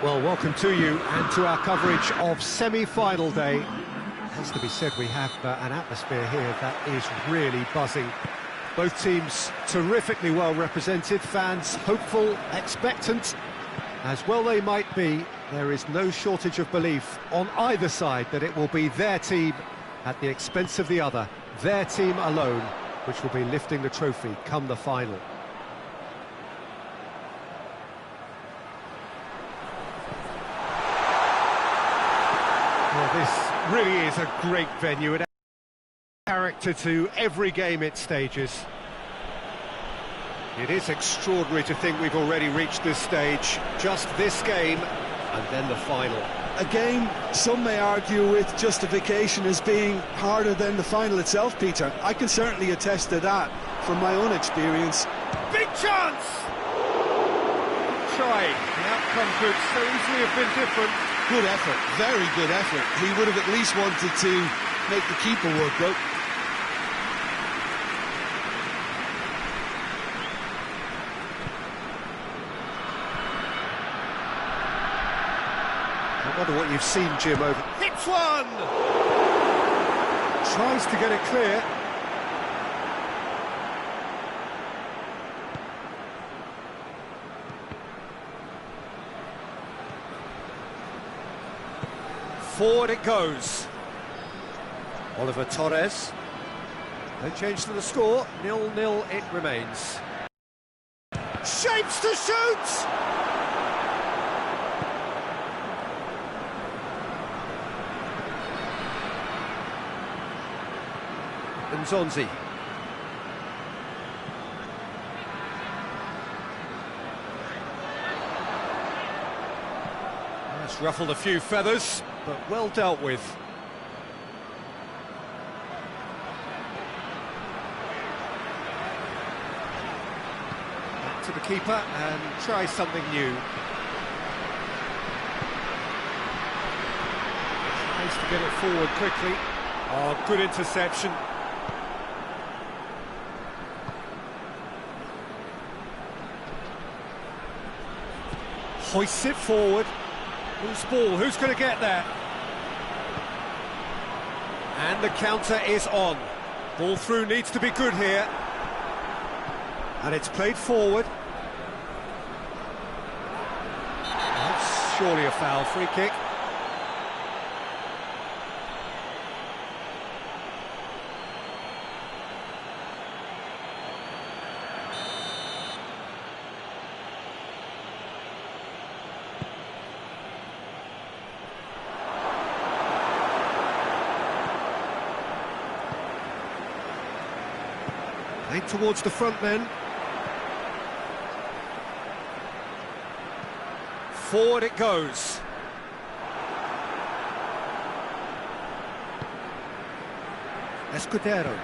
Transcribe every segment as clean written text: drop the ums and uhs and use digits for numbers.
Well, welcome to you and to our coverage of semi-final day. It has to be said, we have an atmosphere here that is really buzzing. Both teams terrifically well represented, fans hopeful, expectant. As well they might be, there is no shortage of belief on either side that it will be their team at the expense of the other, their team alone, which will be lifting the trophy come the final. Well, this really is a great venue. It adds character to every game it stages. It is extraordinary to think we've already reached this stage. Just this game, and then the final. A game some may argue with justification as being harder than the final itself, Peter. I can certainly attest to that from my own experience. Big chance! Try. The outcome could so easily have been different. Good effort, very good effort. He would have at least wanted to make the keeper work, though. I wonder what you've seen, Jim, over... Hits one! Tries to get it clear. Forward it goes. Oliver Torres. No change to the score. 0-0 it remains. Shapes to shoot! Nzonzi. That's ruffled a few feathers, but well dealt with. Back to the keeper and try something new. Tries to get it forward quickly. Oh, good interception. Hoists it forward. Loose ball, who's going to get there? And the counter is on. Ball through needs to be good here. And it's played forward. That's surely a foul, free kick. Played towards the front then. Forward it goes. Escudero.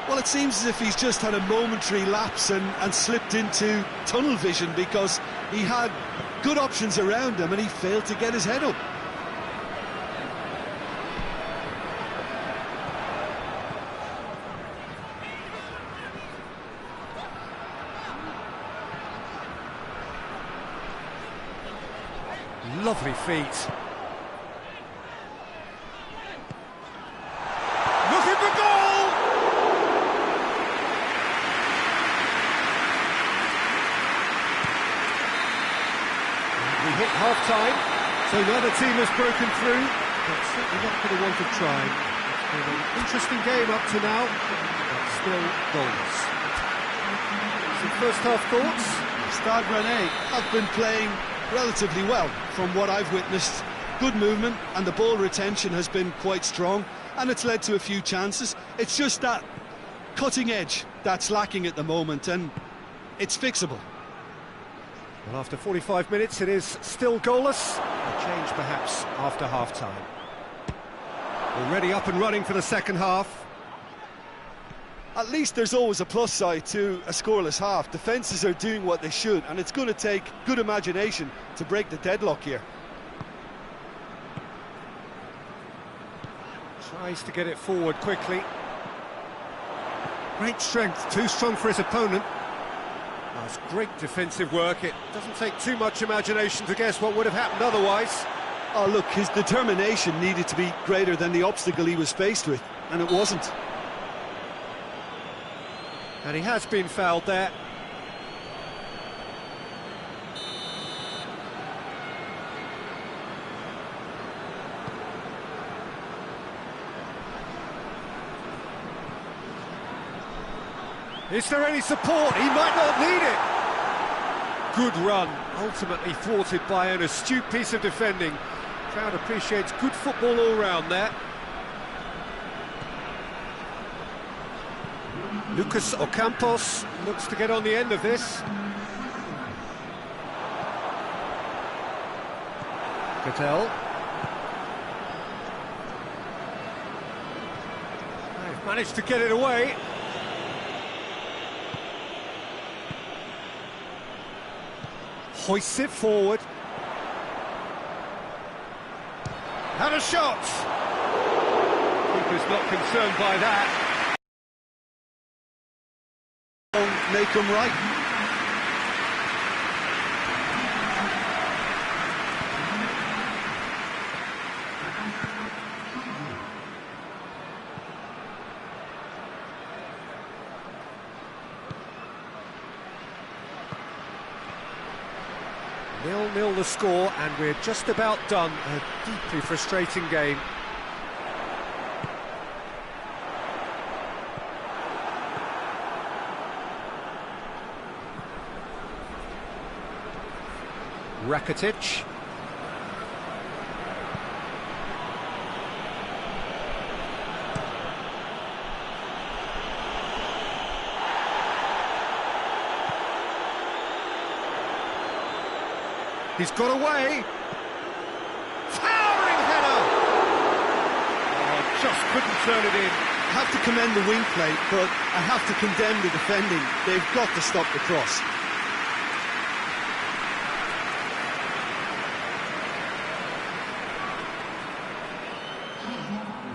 Well, it seems as if he's just had a momentary lapse and slipped into tunnel vision, because he had good options around him and he failed to get his head up. Lovely feet. Looking for goal! We hit half-time, so neither team has broken through, but certainly not for the want of trying. It's been an interesting game up to now, but still goals. Some first-half thoughts? Stade Rennais have been playing relatively well from what I've witnessed. Good movement and the ball retention has been quite strong, and it's led to a few chances. It's just that cutting edge that's lacking at the moment, and it's fixable. Well, after 45 minutes it is still goalless. A change perhaps after half-time. Already up and running for the second half. At least there's always a plus side to a scoreless half. Defences are doing what they should, and it's going to take good imagination to break the deadlock here. Tries to get it forward quickly. Great strength, too strong for his opponent. That's great defensive work. It doesn't take too much imagination to guess what would have happened otherwise. Oh, look, his determination needed to be greater than the obstacle he was faced with, and it wasn't. And he has been fouled there. Is there any support? He might not need it. Good run, ultimately thwarted by an astute piece of defending. Crowd appreciates good football all round there. Lucas Ocampos looks to get on the end of this. Cattell. They've managed to get it away. Hoists it forward. And a shot! Keeper's not concerned by that. Make him right. Nil-nil the score, and we're just about done. A deeply frustrating game. Rakitic. He's got away. Towering header! Oh, just couldn't turn it in. I have to commend the wing play, but I have to condemn the defending. They've got to stop the cross.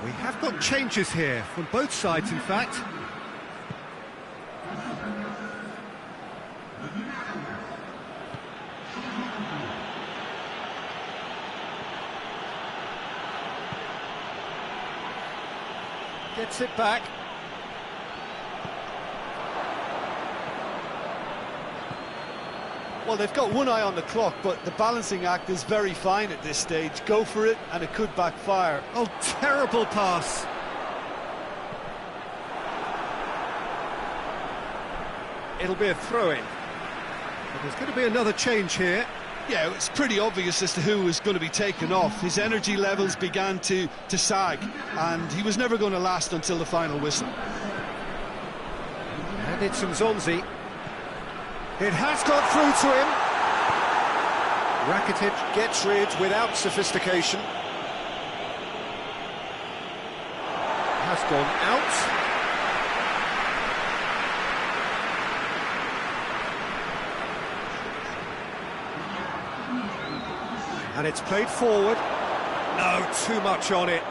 We have got changes here, from both sides in fact. Gets it back. Well, they've got one eye on the clock, but the balancing act is very fine at this stage. Go for it, and it could backfire. Oh, terrible pass. It'll be a throw-in. But there's going to be another change here. Yeah, it's pretty obvious as to who was going to be taken off. His energy levels began to sag, and he was never going to last until the final whistle. And it's Nzonzi. It has got through to him. Rakitic gets rid without sophistication. Has gone out. And it's played forward. No, too much on it.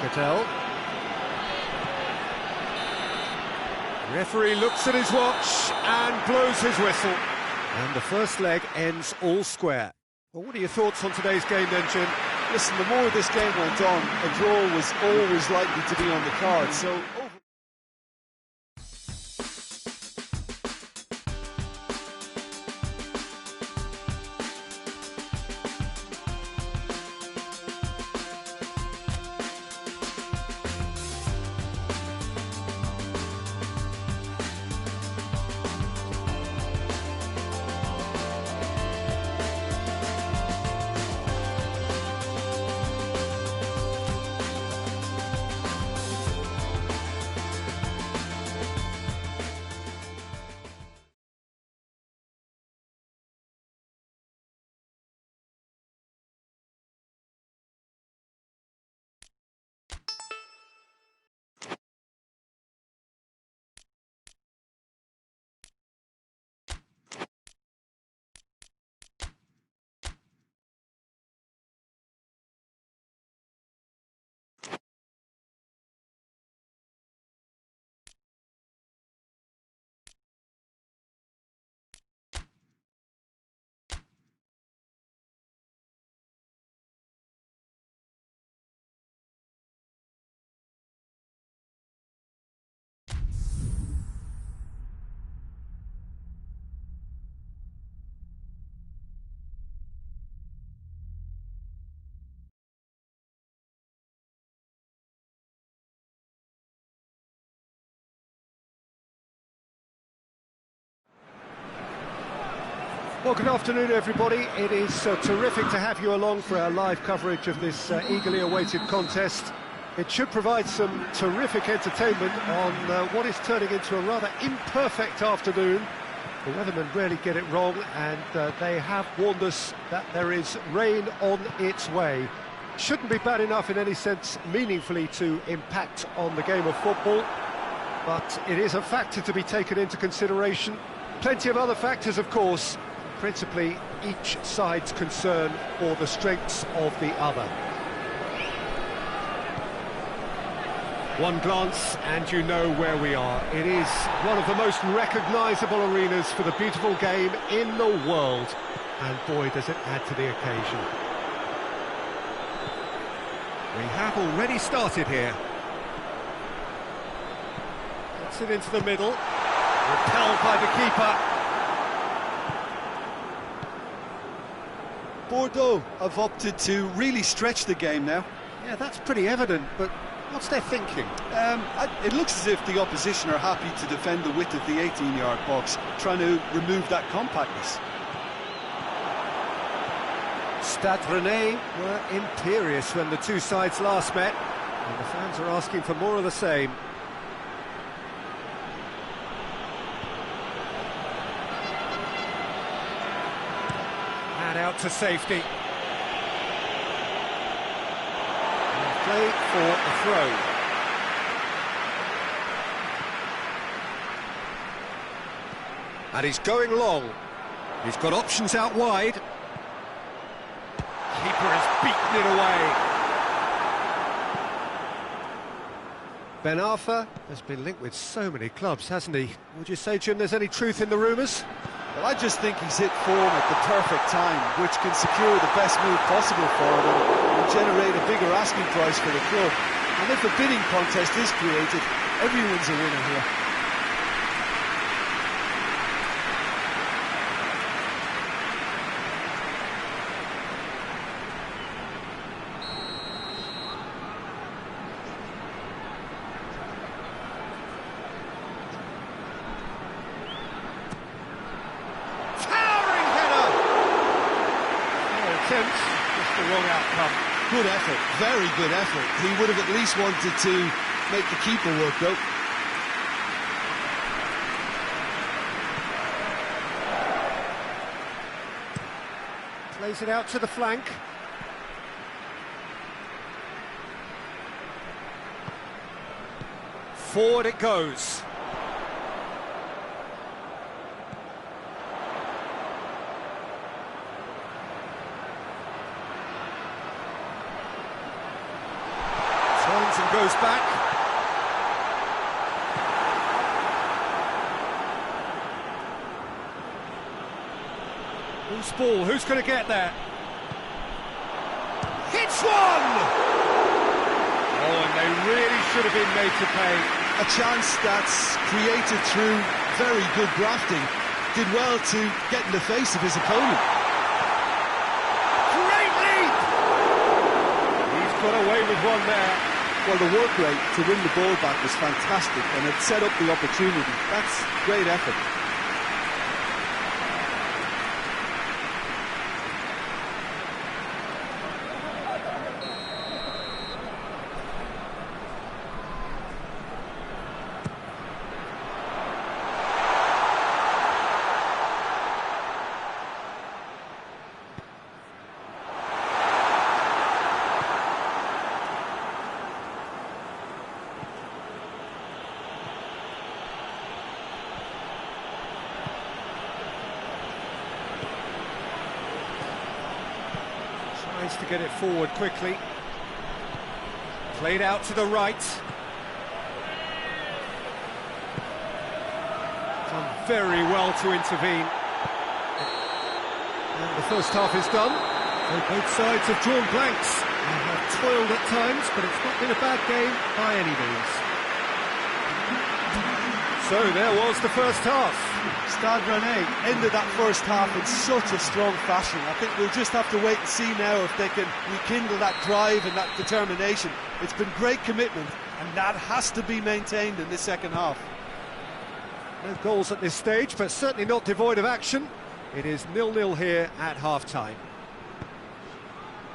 Cattell. Referee looks at his watch and blows his whistle. And the first leg ends all square. Well, what are your thoughts on today's game then, Jim? Listen, the more this game went on, a draw was always likely to be on the card, so Well, good afternoon, everybody. It is terrific to have you along for our live coverage of this eagerly awaited contest. It should provide some terrific entertainment on what is turning into a rather imperfect afternoon. The weathermen rarely get it wrong, and they have warned us that there is rain on its way. Shouldn't be bad enough in any sense meaningfully to impact on the game of football, but it is a factor to be taken into consideration. Plenty of other factors, of course, principally each side's concern for the strengths of the other. One glance and you know where we are. It is one of the most recognisable arenas for the beautiful game in the world, and boy does it add to the occasion. We have already started here. Gets it into the middle, repelled by the keeper. Bordeaux have opted to really stretch the game now. Yeah, that's pretty evident, but what's their thinking? It looks as if the opposition are happy to defend the width of the 18-yard box, trying to remove that compactness. Stade Rennais were imperious when the two sides last met, and the fans are asking for more of the same. And out to safety. And play for a throw. And he's going long. He's got options out wide. Keeper has beaten it away. Ben Arfa has been linked with so many clubs, hasn't he? Would you say, Jim, there's any truth in the rumours? Well, I just think he's hit form at the perfect time, which can secure the best move possible for him and generate a bigger asking price for the club. And if a bidding contest is created, everyone's a winner here. Just the wrong outcome. Good effort, very good effort. He would have at least wanted to make the keeper work, though. Plays it out to the flank. Forward it goes. And goes back. Loose ball, who's going to get there? Hits one! Oh, and they really should have been made to pay. A chance that's created through very good grafting. Did well to get in the face of his opponent. Great leap! He's got away with one there. Well, the work rate to win the ball back was fantastic, and it set up the opportunity. That's great effort. Tries to get it forward quickly. Played out to the right. Done very well to intervene. And the first half is done. So both sides have drawn blanks and have toiled at times, but it's not been a bad game by any means. So there was the first half. Stade Rennais ended that first half in such a strong fashion. I think we'll just have to wait and see now if they can rekindle that drive and that determination. It's been great commitment, and that has to be maintained in this second half. No goals at this stage, but certainly not devoid of action. It is 0-0 here at half-time.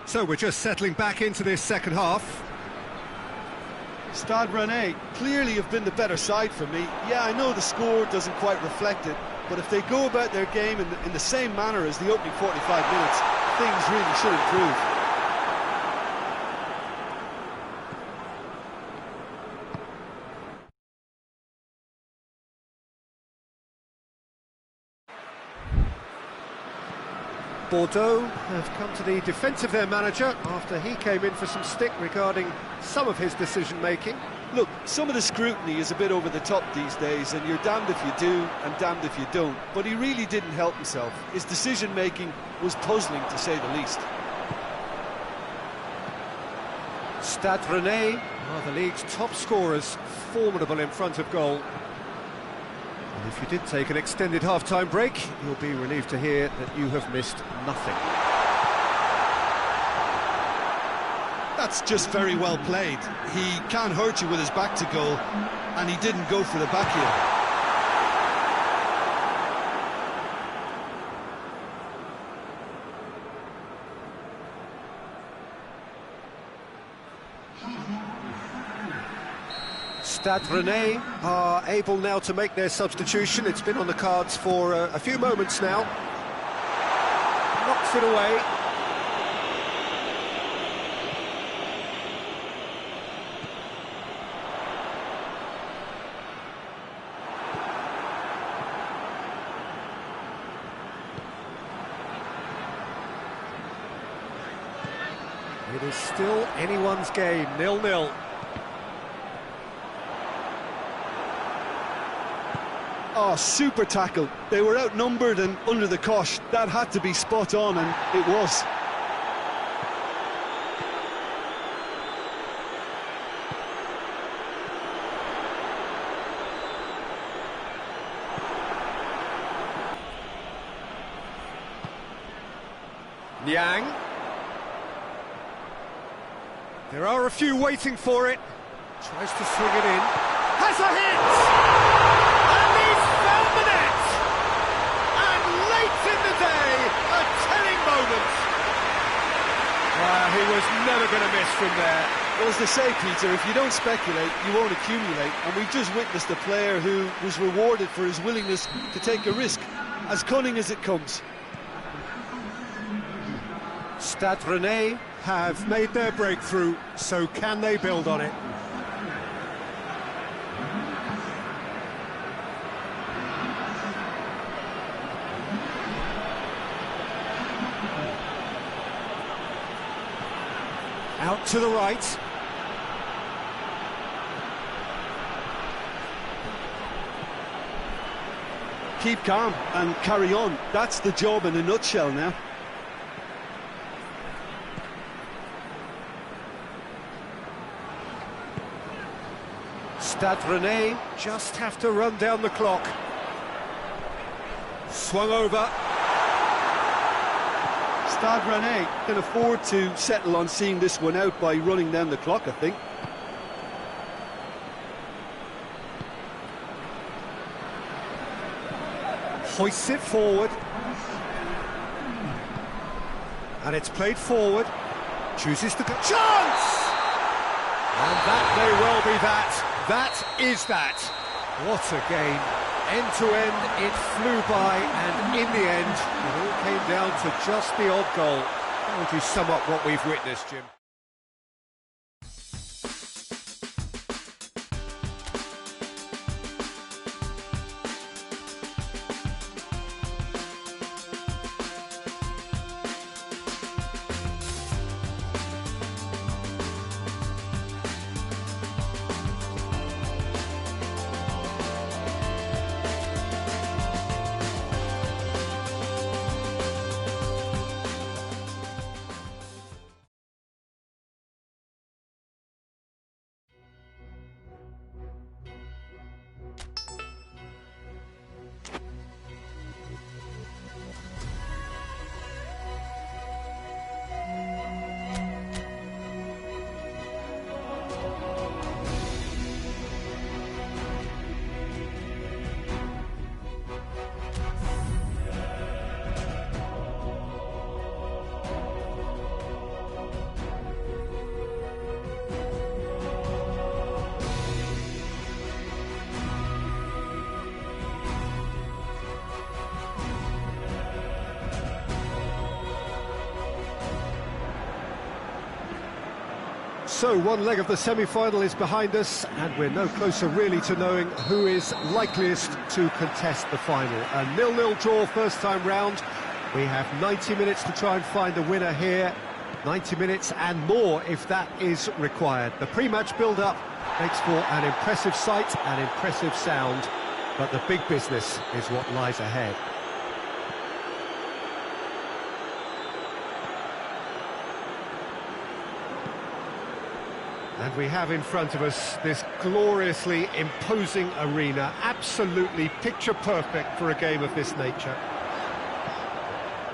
So we're just settling back into this second half. Stade Rennais clearly have been the better side for me. Yeah, I know the score doesn't quite reflect it, but if they go about their game in the same manner as the opening 45 minutes, things really should improve. Bordeaux have come to the defence of their manager after he came in for some stick regarding some of his decision-making. Look, some of the scrutiny is a bit over the top these days, and you're damned if you do and damned if you don't. But he really didn't help himself. His decision-making was puzzling, to say the least. Stade Rennais are the league's top scorers, formidable in front of goal. And if you did take an extended half-time break, you'll be relieved to hear that you have missed nothing. That's just very well played. He can't hurt you with his back to goal, and he didn't go for the back heel. Stade Rennais are able now to make their substitution. It's been on the cards for a few moments now. Knocks it away. It is still anyone's game, 0-0. Oh, super tackle. They were outnumbered and under the cosh. That had to be spot on, and it was. Niang. There are a few waiting for it. Tries to swing it in. Has a hit! And he's found the net! And late in the day, a telling moment. He was never going to miss from there. Well, as they say, Peter, if you don't speculate, you won't accumulate. And we've just witnessed a player who was rewarded for his willingness to take a risk, as cunning as it comes. Stade Rennais have made their breakthrough, so can they build on it? Out to the right. Keep calm and carry on. That's the job in a nutshell now. Stade Rennais just have to run down the clock. Swung over. Stade Rennais can afford to settle on seeing this one out by running down the clock, I think. Hoists it forward. And it's played forward. Chooses to go. Chance! And that may well be that. That is that. What a game. End to end, it flew by, and in the end, it all came down to just the odd goal. How would you sum up what we've witnessed, Jim? So one leg of the semi-final is behind us, and we're no closer really to knowing who is likeliest to contest the final. A 0-0 draw first time round. We have 90 minutes to try and find a winner here. 90 minutes and more if that is required. The pre-match build-up makes for an impressive sight and impressive sound, but the big business is what lies ahead. And we have in front of us this gloriously imposing arena, absolutely picture-perfect for a game of this nature.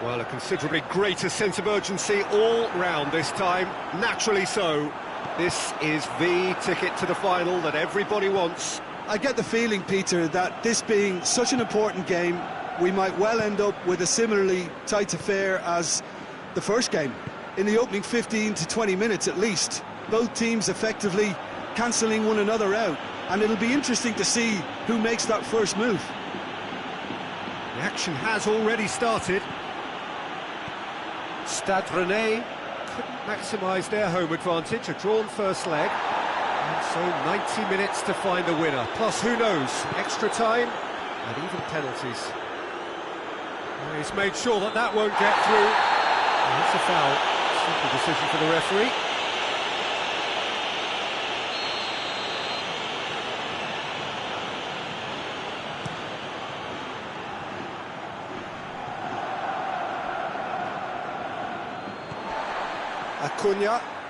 Well, a considerably greater sense of urgency all round this time, naturally so. This is the ticket to the final that everybody wants. I get the feeling, Peter, that this being such an important game, we might well end up with a similarly tight affair as the first game. In the opening 15 to 20 minutes at least, both teams effectively cancelling one another out, and it'll be interesting to see who makes that first move. The action has already started. Stade Rennais couldn't maximise their home advantage, a drawn first leg, and so 90 minutes to find a winner, plus who knows, extra time and even penalties. Well, he's made sure that that won't get through. And it's a foul. Simple decision for the referee. Acuna.